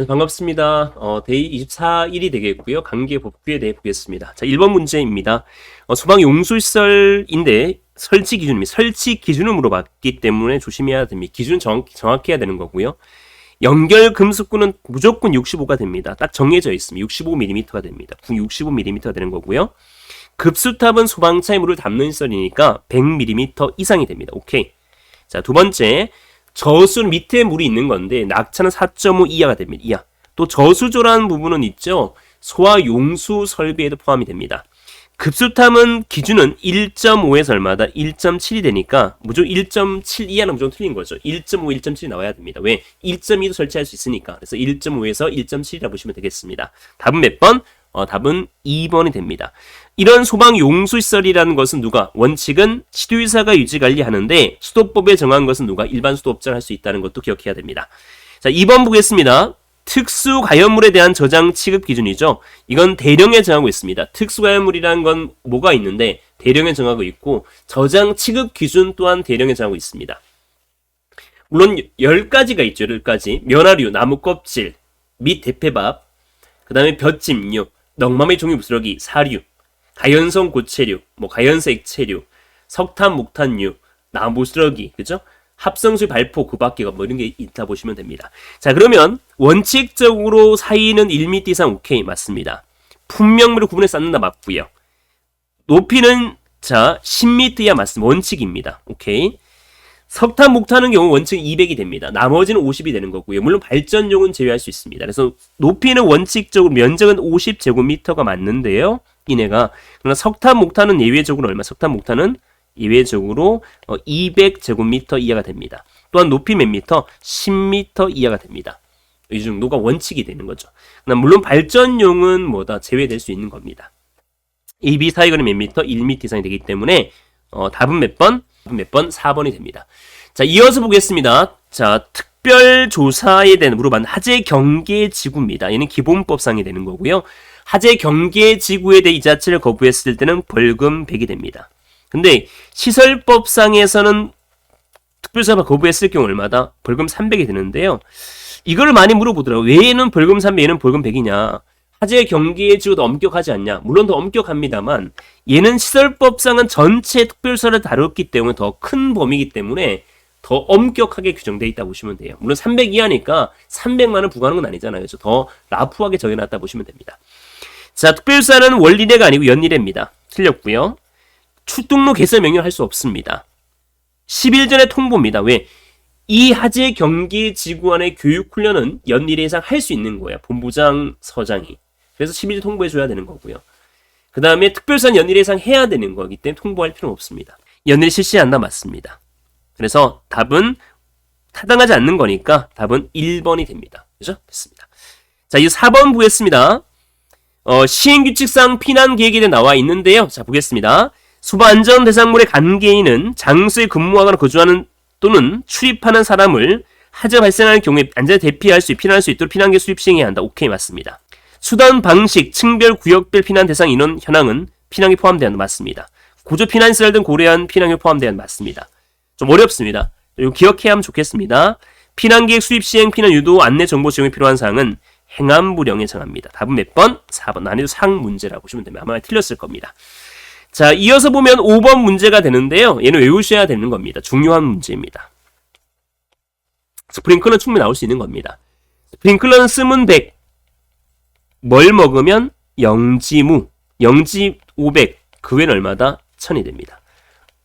반갑습니다. 데이 24일이 되겠고요. 관계 법규에 대해 보겠습니다. 자, 1번 문제입니다. 소방 용수시설인데 설치 기준입니다. 설치 기준을 물어봤기 때문에 조심해야 됩니다. 기준은 정확히 해야 되는 거고요. 연결 금속구는 무조건 65가 됩니다. 딱 정해져 있습니다. 65mm가 됩니다. 65mm가 되는 거고요. 급수탑은 소방차의 물을 담는 시설이니까 100mm 이상이 됩니다. 오케이. 자, 두 번째. 저수 밑에 물이 있는 건데 낙차는 4.5 이하가 됩니다. 이하. 또 저수조라는 부분은 있죠. 소화 용수 설비에도 포함이 됩니다. 급수탑은 기준은 1.5에서 얼마다? 1.7이 되니까 무조건 1.7 이하는 무조건 틀린 거죠. 1.5, 1.7이 나와야 됩니다. 왜? 1.2도 설치할 수 있으니까. 그래서 1.5에서 1.7이라 보시면 되겠습니다. 답은 몇 번? 답은 2번이 됩니다. 이런 소방 용수시설이라는 것은 누가? 원칙은 시도의사가 유지관리하는데 수도법에 정한 것은 누가? 일반 수도업자가 할 수 있다는 것도 기억해야 됩니다. 자, 2번 보겠습니다. 특수가연물에 대한 저장 취급 기준이죠. 이건 대령에 정하고 있습니다. 특수가연물이라는 건 뭐가 있는데 대령에 정하고 있고 저장 취급 기준 또한 대령에 정하고 있습니다. 물론 10가지가 있죠. 10가지. 면화류, 나무 껍질, 및 대패밥, 그 다음에 볏짚류, 넝마미 종이 부스러기, 사류, 가연성 고체류, 가연성 액체류, 석탄, 목탄류, 나무스러기, 그죠? 합성술 발포, 그 밖에 이런 게 있다 보시면 됩니다. 자, 그러면 원칙적으로 사이는 1m 이상 오케이 맞습니다. 품명물을 구분해 쌓는다 맞고요. 높이는 자 10m 이하 맞습니다. 원칙입니다. 오케이. 석탄, 목탄은 경우 원칙 200이 됩니다. 나머지는 50이 되는 거고요. 물론 발전용은 제외할 수 있습니다. 그래서 높이는 원칙적으로 면적은 50제곱미터가 맞는데요. 이내가. 그러나 석탄, 목탄은 예외적으로 얼마? 석탄, 목탄은 예외적으로 200제곱미터 이하가 됩니다. 또한 높이 몇 미터? 10m 이하가 됩니다. 이 정도가 원칙이 되는 거죠. 그러나 물론 발전용은 뭐다? 제외될 수 있는 겁니다. AB 사이거리 몇 미터? 1m 이상이 되기 때문에 답은 몇 번? 4번이 됩니다. 자, 이어서 보겠습니다. 자, 특별조사에 대한 물어봤는 하재 경계지구입니다. 얘는 기본법상이 되는 거고요. 하재 경계지구에 대해 이 자체를 거부했을 때는 벌금 100이 됩니다. 근데 시설법상에서는 특별조사 거부했을 경우 얼마다? 벌금 300이 되는데요. 이걸 많이 물어보더라고요. 왜 얘는 벌금 300, 얘는 벌금 100이냐? 하재 경계지구도 엄격하지 않냐? 물론 더 엄격합니다만 얘는 시설법상은 전체 특별조사를 다뤘기 때문에 더 큰 범위이기 때문에 더 엄격하게 규정되어 있다 보시면 돼요. 물론 300 이하니까 300만원 부과하는 건 아니잖아요. 그래서 더 라프하게 정해놨다 보시면 됩니다. 자, 특별조사는 월리례가 아니고 연리례입니다. 틀렸고요. 출동로 개설 명령을 할 수 없습니다. 10일 전에 통보입니다. 왜? 이 하재 경계지구안의 교육훈련은 연리례 이상 할 수 있는 거예요. 본부장, 서장이. 그래서 10일 통보해줘야 되는 거고요. 그 다음에 특별수사는 연리례 이상 해야 되는 거기 때문에 통보할 필요는 없습니다. 연리례 실시한다 맞습니다. 그래서 답은 타당하지 않는 거니까 답은 1번이 됩니다. 그죠? 됐습니다. 자, 이 4번 보겠습니다. 시행규칙상 피난계획에 대해 나와 있는데요. 자, 보겠습니다. 소방안전대상물의 관계인은 장소에 근무하거나 거주하는 또는 출입하는 사람을 하재 발생하는 경우에 안전에 대피할 수, 피난할 수 있도록 피난계획 수립 시행해야 한다. 오케이, 맞습니다. 수단, 방식, 층별, 구역별 피난 대상 인원 현황은 피난에 포함되어야 한다. 맞습니다. 구조 피난시설 등 고려한 피난에 포함되어야 한다. 맞습니다. 좀 어렵습니다. 이거 기억해야 하면 좋겠습니다. 피난계획 수립 시행, 피난 유도, 안내 정보 제공에 필요한 사항은 행안부령에 정합니다. 답은 몇 번? 4번. 난이도 상 문제라고 보시면 됩니다. 아마 틀렸을 겁니다. 자, 이어서 보면 5번 문제가 되는데요. 얘는 외우셔야 되는 겁니다. 중요한 문제입니다. 스프링클러는 충분히 나올 수 있는 겁니다. 스프링클러는 쓰면 100. 뭘 먹으면 영지무. 영지 500. 그 외는 얼마다? 1000이 됩니다.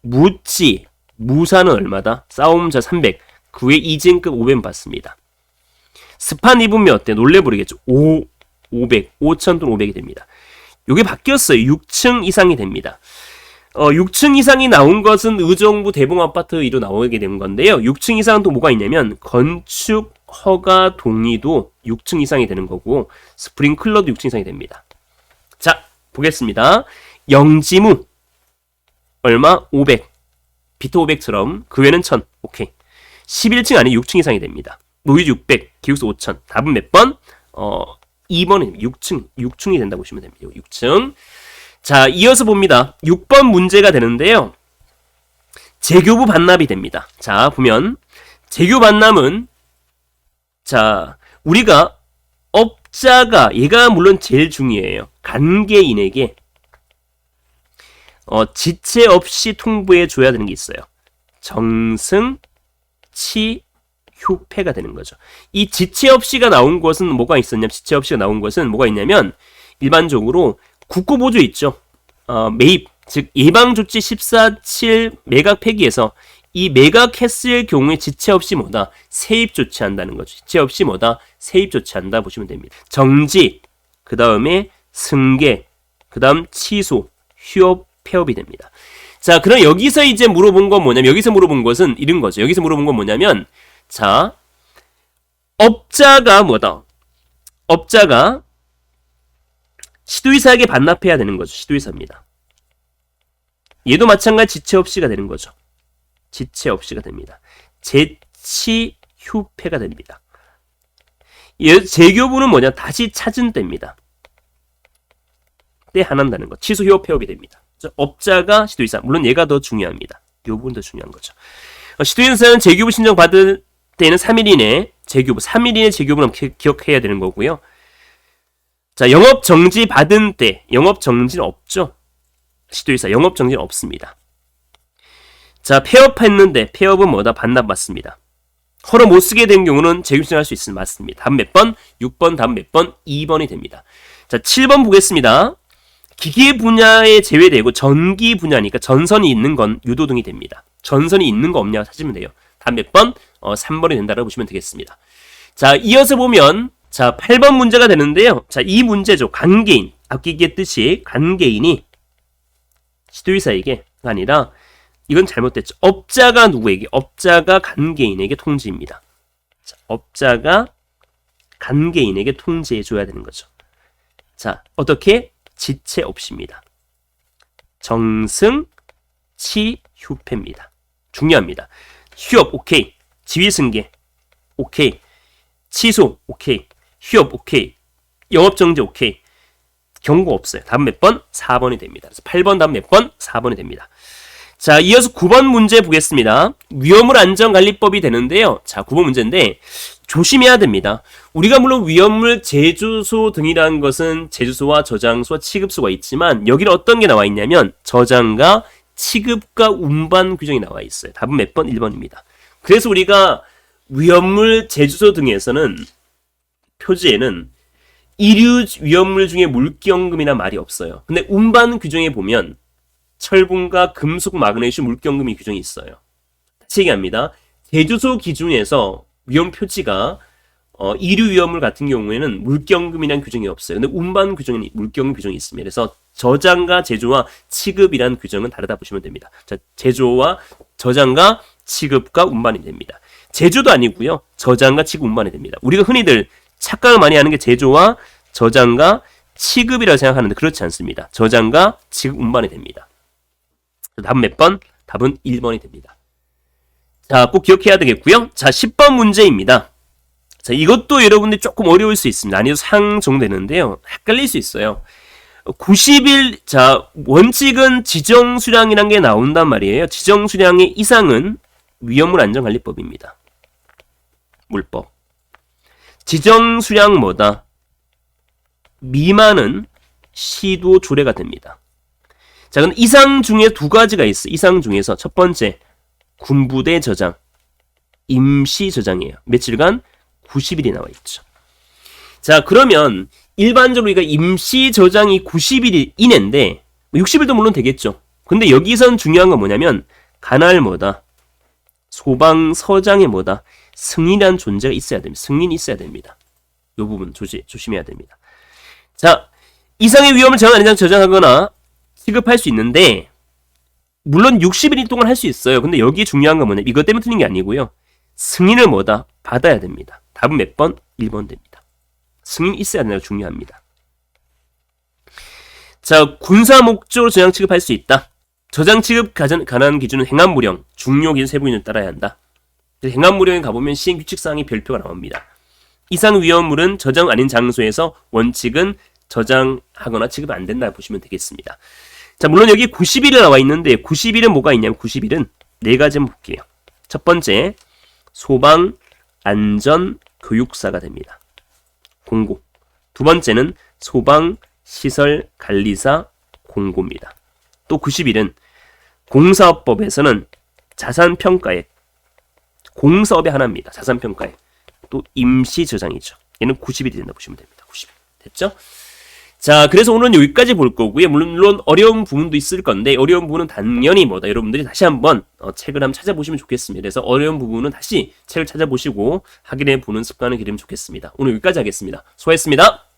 무지. 무사는 얼마다? 싸움자 300. 그 외 이진급 500 받습니다. 스판 입으면 어때? 놀래버리겠죠. 500. 5000 또는 500이 됩니다. 요게 바뀌었어요. 6층 이상이 됩니다. 6층 이상이 나온 것은 의정부 대봉아파트로 나오게 된 건데요. 6층 이상은 또 뭐가 있냐면 건축 허가 동의도 6층 이상이 되는 거고 스프링클러도 6층 이상이 됩니다. 자, 보겠습니다. 영지무 얼마? 500. 비트 500처럼 그 외는 1000. 오케이. 11층 안에 6층 이상이 됩니다. 노이즈 600, 기숙사 5000. 답은 몇 번? 2번은 6층이 된다고 보시면 됩니다. 6층. 자, 이어서 봅니다. 6번 문제가 되는데요. 재교부 반납이 됩니다. 자, 보면 재교 반납은 자, 우리가 업자가 얘가 물론 제일 중요해요. 관계인에게 지체 없이 통보해 줘야 되는 게 있어요. 정승, 치, 휴패가 되는 거죠. 이 지체 없이가 나온 것은 뭐가 있었냐면 지체 없이가 나온 것은 뭐가 있냐면 일반적으로 국고보조 있죠. 매입, 즉 예방조치 14.7 매각 폐기에서 이 매각했을 경우에 지체 없이 뭐다? 세입 조치한다는 거죠. 지체 없이 뭐다? 세입 조치한다 보시면 됩니다. 정지, 그 다음에 승계, 그 다음 취소, 휴업, 폐업이 됩니다. 자, 그럼 여기서 이제 물어본 건 뭐냐면, 여기서 물어본 것은 이런 거죠. 여기서 물어본 건 뭐냐면, 자, 업자가 뭐다? 업자가 시도의사에게 반납해야 되는 거죠. 시도의사입니다. 얘도 마찬가지 지체 없이가 되는 거죠. 지체 없이가 됩니다. 재치 휴패가 됩니다. 재교부는 뭐냐? 다시 찾은 때입니다. 때 안 한다는 거. 취소 휴업 폐업이 됩니다. 업자가 시도의사. 물론 얘가 더 중요합니다. 이 부분 더 중요한 거죠. 시도의사는 재교부 신청 받을 때는 3일 이내 재교부, 3일 이내 재교부는 기억해야 되는 거고요. 자, 영업 정지 받은 때 영업 정지는 없죠. 시도의사 영업 정지는 없습니다. 자, 폐업했는데 폐업은 뭐다? 반납받습니다. 허락 못 쓰게 된 경우는 재교부 신청할 수 있으면 맞습니다. 다음 몇 번? 6번, 다음 몇 번? 2번이 됩니다. 자, 7번 보겠습니다. 기계 분야에 제외되고 전기 분야니까 전선이 있는 건 유도등이 됩니다. 전선이 있는 거 없냐고 찾으면 돼요. 다음 몇 번? 3번이 된다고 보시면 되겠습니다. 자, 이어서 보면 자, 8번 문제가 되는데요. 자, 이 문제죠. 관계인. 아까 얘기했듯이 관계인이 시도의사에게 아니라 이건 잘못됐죠. 업자가 누구에게? 업자가 관계인에게 통지입니다. 자, 업자가 관계인에게 통지해 줘야 되는 거죠. 자, 어떻게? 지체 없이입니다. 정승, 치, 휴패입니다. 중요합니다. 휴업 오케이. 지휘승계 오케이. 취소 오케이. 휴업 오케이. 영업정지 오케이. 경고 없어요. 다음 몇 번? 4번이 됩니다. 그래서 8번 다음 몇 번? 4번이 됩니다. 자, 이어서 9번 문제 보겠습니다. 위험물 안전관리법이 되는데요. 자, 9번 문제인데 조심해야 됩니다. 우리가 물론 위험물 제조소 등이라는 것은 제조소와 저장소와 취급소가 있지만 여기는 어떤 게 나와 있냐면 저장과 취급과 운반 규정이 나와 있어요. 답은 몇 번? 1번입니다. 그래서 우리가 위험물 제조소 등에서는 표지에는 이류 위험물 중에 물기연금이란 말이 없어요. 근데 운반 규정에 보면 철분과 금속, 마그네슘, 물기연금이 규정이 있어요. 다시 얘기합니다. 제조소 기준에서 위험 표지가 이류 위험물 같은 경우에는 물기연금이라는 규정이 없어요. 근데 운반 규정에는 물기연금 규정이 있습니다. 그래서 저장과 제조와 취급이라는 규정은 다르다 보시면 됩니다. 자, 제조와 저장과 취급과 운반이 됩니다. 제조도 아니고요. 저장과 취급, 운반이 됩니다. 우리가 흔히들 착각을 많이 하는 게 제조와 저장과 취급이라고 생각하는데 그렇지 않습니다. 저장과 취급, 운반이 됩니다. 답은 몇 번? 답은 1번이 됩니다. 자, 꼭 기억해야 되겠고요. 자, 10번 문제입니다. 자, 이것도 여러분들이 조금 어려울 수 있습니다. 난이도 상 정도 되는데요. 헷갈릴 수 있어요. 90일, 자, 원칙은 지정수량이라는 게 나온단 말이에요. 지정수량의 이상은 위험물 안전관리법입니다. 물법. 지정수량 뭐다? 미만은 시도 조례가 됩니다. 자, 그럼 이상 중에 두 가지가 있어요. 이상 중에서 첫 번째, 군부대 저장, 임시 저장이에요. 며칠간? 90일이 나와 있죠. 자, 그러면 일반적으로 우리가 임시 저장이 90일 이내인데 60일도 물론 되겠죠. 근데 여기선 중요한 건 뭐냐면 관할 뭐다? 소방서장의 뭐다? 승인이라는 존재가 있어야 됩니다. 승인이 있어야 됩니다. 이 부분 조심해야 됩니다. 자, 이상의 위험을 정한 안장 저장하거나 취급할 수 있는데 물론 60일 동안 할 수 있어요. 근데 여기 중요한 건 뭐냐? 이것 때문에 틀린 게 아니고요. 승인을 뭐다? 받아야 됩니다. 답은 몇 번? 1번 됩니다. 승인이 있어야 되는 게 중요합니다. 자, 군사 목적으로 저장 취급할 수 있다. 저장 취급 관한 기준은 행안무령, 중요 기준 세부기준을 따라야 한다. 행안무령에 가보면 시행 규칙사항의 별표가 나옵니다. 이상 위험물은 저장 아닌 장소에서 원칙은 저장하거나 취급 안 된다 보시면 되겠습니다. 자, 물론 여기 90일이 나와 있는데 90일은 뭐가 있냐면 90일은 네 가지 한번 볼게요. 첫 번째, 소방 안전 교육사가 됩니다. 공고. 두 번째는 소방시설관리사 공고입니다. 또 91은 공사업법에서는 자산평가액, 공사업의 하나입니다. 자산평가액. 또 임시저장이죠. 얘는 90일이 된다 보시면 됩니다. 90일. 됐죠? 자, 그래서 오늘은 여기까지 볼 거고요. 물론 어려운 부분도 있을 건데 어려운 부분은 당연히 뭐다. 여러분들이 다시 한번 책을 한번 찾아보시면 좋겠습니다. 그래서 어려운 부분은 다시 책을 찾아보시고 확인해 보는 습관을 기르면 좋겠습니다. 오늘 여기까지 하겠습니다. 수고했습니다.